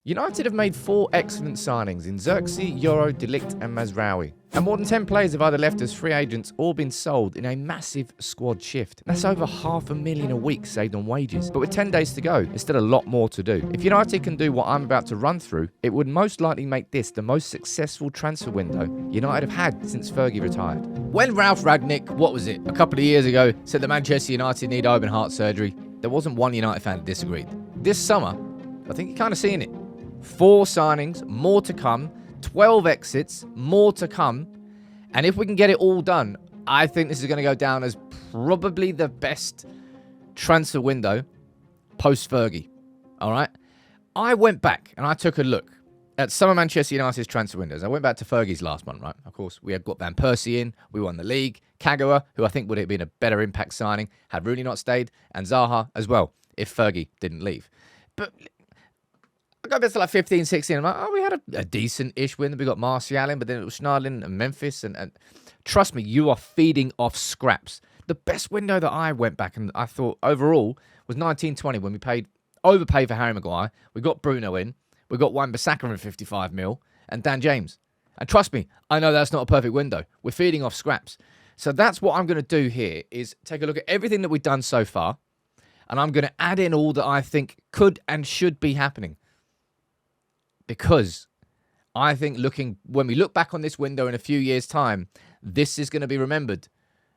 United have made 4 excellent signings in Xerxes, Yoro, De Ligt and Mazraoui. And more than 10 players have either left as free agents or been sold in a massive squad shift. That's over $500,000 a week saved on wages. But with 10 days to go, there's still a lot more to do. If United can do what I'm about to run through, it would most likely make this the most successful transfer window United have had since Fergie retired. When Ralph Ragnick, a couple of years ago, said that Manchester United need open heart surgery, there wasn't one United fan that disagreed. This summer, I think you're kind of seeing it. 4 signings, more to come, 12 exits, more to come. And if we can get it all done, I think this is going to go down as probably the best transfer window post-Fergie. All right? I went back and I took a look at some of Manchester United's transfer windows. I went back to Fergie's last one, right? Of course, we had got Van Persie in. We won the league. Kagawa, who I think would have been a better impact signing, had Rooney not stayed. And Zaha as well, if Fergie didn't leave. But I go back to like 15, 16. I'm like, oh, we had a decent-ish win. We got Martial in, but then it was Schneiderlin and Memphis. And trust me, you are feeding off scraps. The best window that I went back and I thought overall was 1920 when we overpaid for Harry Maguire. We got Bruno in. We got Wan-Bissaka for 55 mil and Dan James. And trust me, I know that's not a perfect window. We're feeding off scraps. So that's what I'm going to do here is take a look at everything that we've done so far. And I'm going to add in all that I think could and should be happening. Because I think when we look back on this window in a few years' time, this is going to be remembered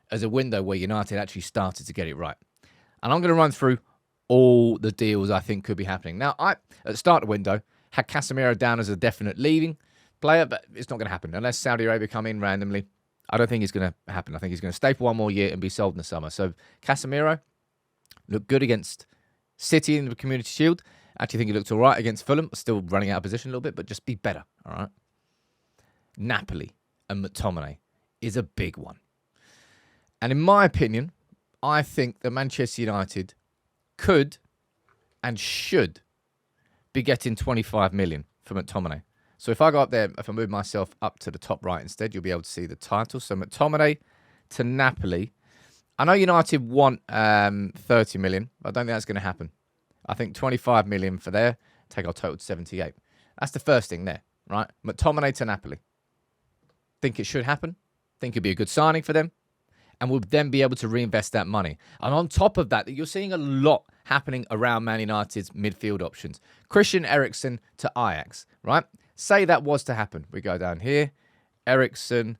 as a window where United actually started to get it right. And I'm going to run through all the deals I think could be happening. Now, at the start of the window, had Casemiro down as a definite leaving player, but it's not going to happen unless Saudi Arabia come in randomly. I don't think it's going to happen. I think he's going to stay for one more year and be sold in the summer. So Casemiro looked good against City in the Community Shield. Actually think he looked all right against Fulham. Still running out of position a little bit, but just be better, all right? Napoli and McTominay is a big one. And in my opinion, I think that Manchester United could and should be getting 25 million for McTominay. So if I go up there, if I move myself up to the top right instead, you'll be able to see the title. So McTominay to Napoli. I know United want 30 million, but I don't think that's going to happen. I think 25 million for there, take our total to 78. That's the first thing there, right? McTominay to Napoli. Think it should happen. Think it'd be a good signing for them. And we'll then be able to reinvest that money. And on top of that, you're seeing a lot happening around Man United's midfield options. Christian Eriksen to Ajax, right? Say that was to happen. We go down here. Eriksen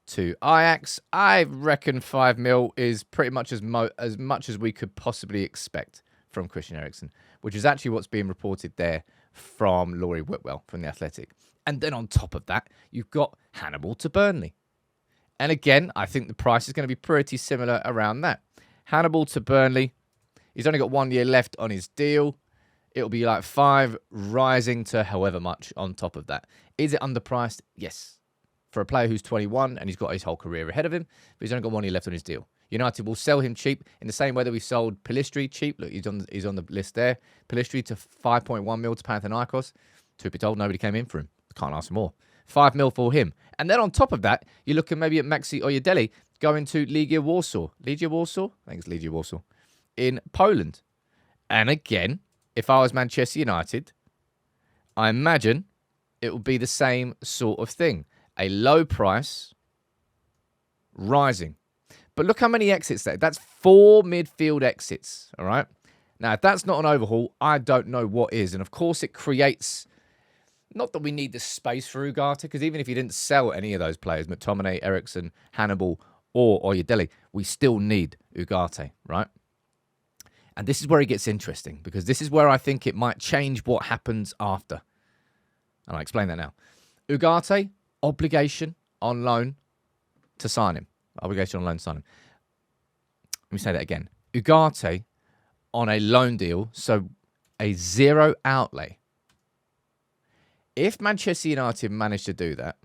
to Ajax. I reckon 5 mil is pretty much as much as we could possibly expect from Christian Eriksen, which is actually what's being reported there from Laurie Whitwell from The Athletic. And then on top of that, you've got Hannibal to Burnley. And again, I think the price is going to be pretty similar around that. Hannibal to Burnley. He's only got 1 year left on his deal. It'll be like 5 rising to however much on top of that. Is it underpriced? Yes. For a player who's 21 and he's got his whole career ahead of him, but he's only got 1 year left on his deal. United will sell him cheap in the same way that we sold Pellistri cheap. Look, he's on the list there. Pellistri to 5.1 mil to Panathinaikos. Truth be told, nobody came in for him. Can't ask for more. 5 mil for him. And then on top of that, you're looking maybe at Maxi Oyedele going to Legia Warsaw. Legia Warsaw? I think it's Legia Warsaw. In Poland. And again, if I was Manchester United, I imagine it would be the same sort of thing. A low price, rising. But look how many exits there. That's 4 midfield exits, all right? Now, if that's not an overhaul, I don't know what is. And of course, it creates, not that we need the space for Ugarte, because even if you didn't sell any of those players, McTominay, Eriksen, Hannibal, or Oyedele, we still need Ugarte, right? And this is where it gets interesting, because this is where I think it might change what happens after. And I'll explain that now. Ugarte, obligation on loan to sign him. Obligation on loan to sign him. Let me say that again. Ugarte on a loan deal, so a 0 outlay. If Manchester United manage to do that,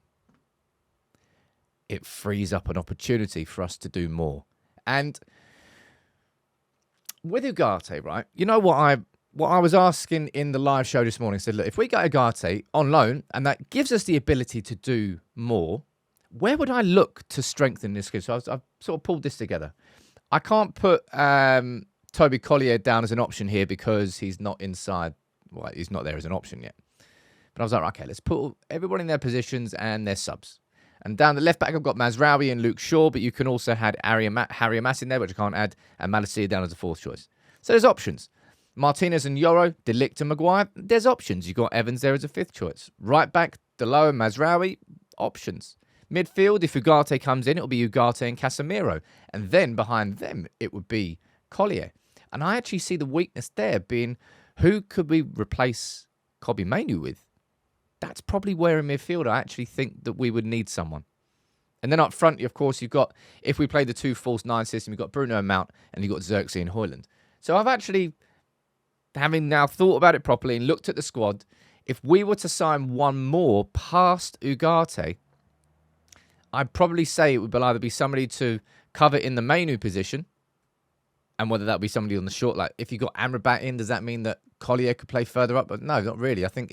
it frees up an opportunity for us to do more. And with Ugarte, right, you know what I was asking in the live show this morning, I said, look, if we get Ugarte on loan and that gives us the ability to do more, where would I look to strengthen this? So I've sort of pulled this together. I can't put Toby Collier down as an option here because he's not inside well, he's not there as an option yet. But I was like, okay, let's put everyone in their positions and their subs. And down the left back, I've got Mazraoui and Luke Shaw, but you can also add Harry Amass in there, which I can't add, and Malacia down as a fourth choice. So there's options. Martinez and Yoro, De Ligt and Maguire, there's options. You've got Evans there as a fifth choice. Right back, Delo and Mazraoui, options. Midfield, if Ugarte comes in, it'll be Ugarte and Casemiro. And then behind them, it would be Collier. And I actually see the weakness there being, who could we replace Kobbie Mainoo with? That's probably where in midfield I actually think that we would need someone. And then up front, of course, you've got, if we play the 2 false 9 system, you've got Bruno and Mount, and you've got Xerxes and Højlund. So I've actually, having now thought about it properly and looked at the squad, if we were to sign one more past Ugarte, I'd probably say it would either be somebody to cover in the Mainoo position, and whether that be somebody on the short, like if you got Amrabat in, does that mean that Collier could play further up? But no, not really. I think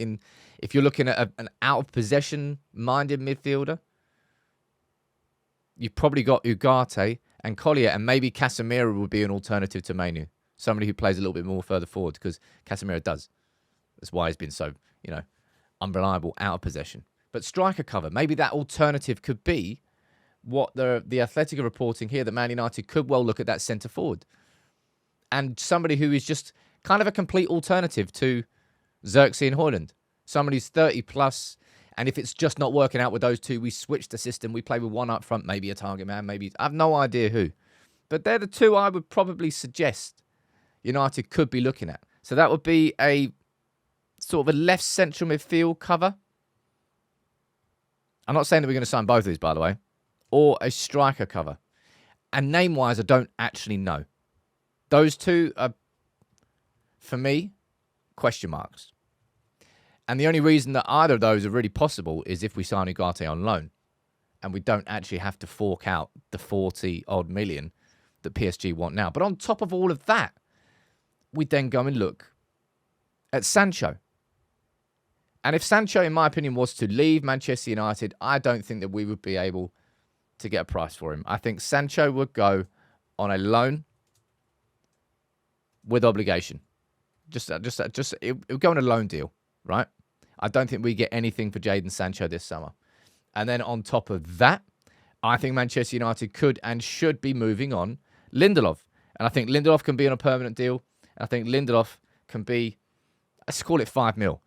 if you're looking at an out-of-possession-minded midfielder, you've probably got Ugarte and Collier, and maybe Casemiro would be an alternative to Mainoo. Somebody who plays a little bit more further forward, because Casemiro does. That's why he's been so, unreliable out of possession. But striker cover, maybe that alternative could be what the Athletic are reporting here, that Man United could well look at that centre forward. And somebody who is just kind of a complete alternative to Xerxes and Højlund. Somebody who's 30 plus, and if it's just not working out with those two, we switch the system. We play with one up front, maybe a target man, maybe... I have no idea who. But they're the two I would probably suggest United could be looking at. So that would be a sort of a left central midfield cover. I'm not saying that we're going to sign both of these, by the way. Or a striker cover. And name-wise, I don't actually know. Those two are, for me, question marks. And the only reason that either of those are really possible is if we sign Ugarte on loan. And we don't actually have to fork out the 40-odd million that PSG want now. But on top of all of that, we then go and look at Sancho. And if Sancho, in my opinion, was to leave Manchester United, I don't think that we would be able to get a price for him. I think Sancho would go on a loan with obligation. It would go on a loan deal, right? I don't think we get anything for Jadon Sancho this summer. And then on top of that, I think Manchester United could and should be moving on Lindelof. And I think Lindelof can be on a permanent deal. And I think Lindelof can be, let's call it 5 mil.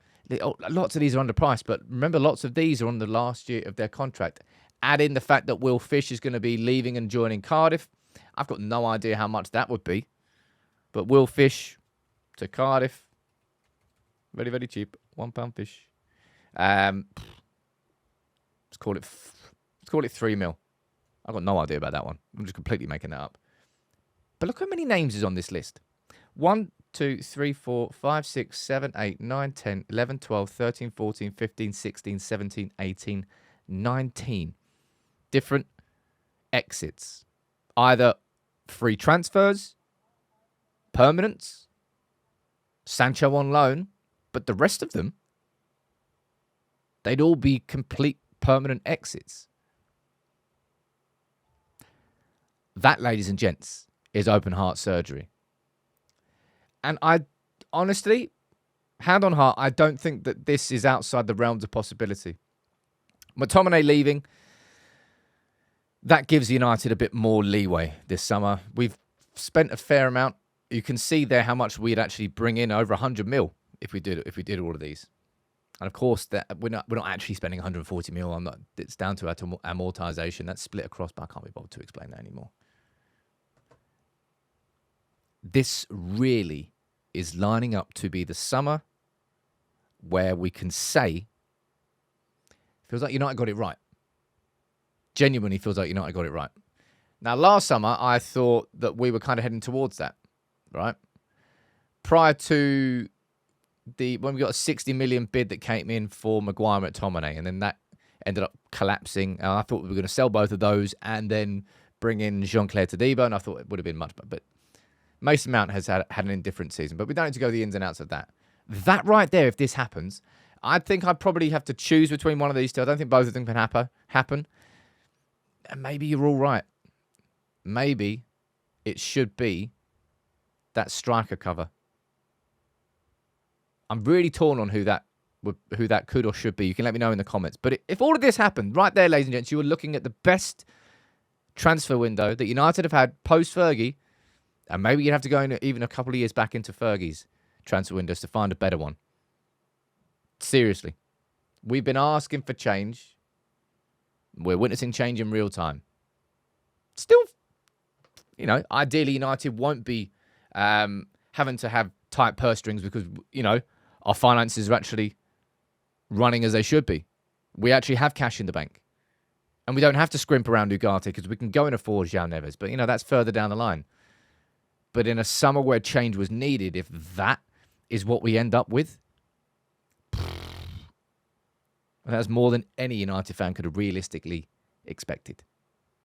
Lots of these are underpriced, but remember, lots of these are on the last year of their contract. Add in the fact that Will Fish is going to be leaving and joining Cardiff. I've got no idea how much that would be. But Will Fish to Cardiff, very, very cheap. £1 fish. Let's call it 3 mil. I've got no idea about that one. I'm just completely making that up. But look how many names is on this list. 1, 2, 3, 4, 5, 6, 7, 8, 9, 10, 11, 12, 13, 14, 15, 16, 17, 18, 19. Different exits. Either free transfers, permanents, Sancho on loan, but the rest of them, they'd all be complete permanent exits. That, ladies and gents, is open heart surgery. And I honestly, hand on heart, I don't think that this is outside the realms of possibility. McTominay leaving, that gives United a bit more leeway this summer. We've spent a fair amount. You can see there how much we'd actually bring in, over 100 mil if we did all of these. And of course, that we're not actually spending 140 mil on that. It's down to our amortization. That's split across, but I can't be bothered to explain that anymore. This really is lining up to be the summer where we can say, feels like United got it right. Genuinely feels like United got it right. Now, last summer, I thought that we were kind of heading towards that, right? Prior to when we got a 60 million bid that came in for Maguire and McTominay, and then that ended up collapsing. I thought we were going to sell both of those and then bring in Jean-Claire Todibo, and I thought it would have been much better. But Mason Mount has had an indifferent season, but we don't need to go the ins and outs of that. That right there, if this happens, I think I'd probably have to choose between one of these two. I don't think both of them can happen. And maybe you're all right. Maybe it should be that striker cover. I'm really torn on who that could or should be. You can let me know in the comments. But if all of this happened, right there, ladies and gents, you were looking at the best transfer window that United have had post-Fergie, and maybe you'd have to go in even a couple of years back into Fergie's transfer windows to find a better one. Seriously. We've been asking for change. We're witnessing change in real time. Still, ideally United won't be having to have tight purse strings because, our finances are actually running as they should be. We actually have cash in the bank. And we don't have to scrimp around Ugarte because we can go and afford João Neves. But, that's further down the line. But in a summer where change was needed, if that is what we end up with, that's more than any United fan could have realistically expected.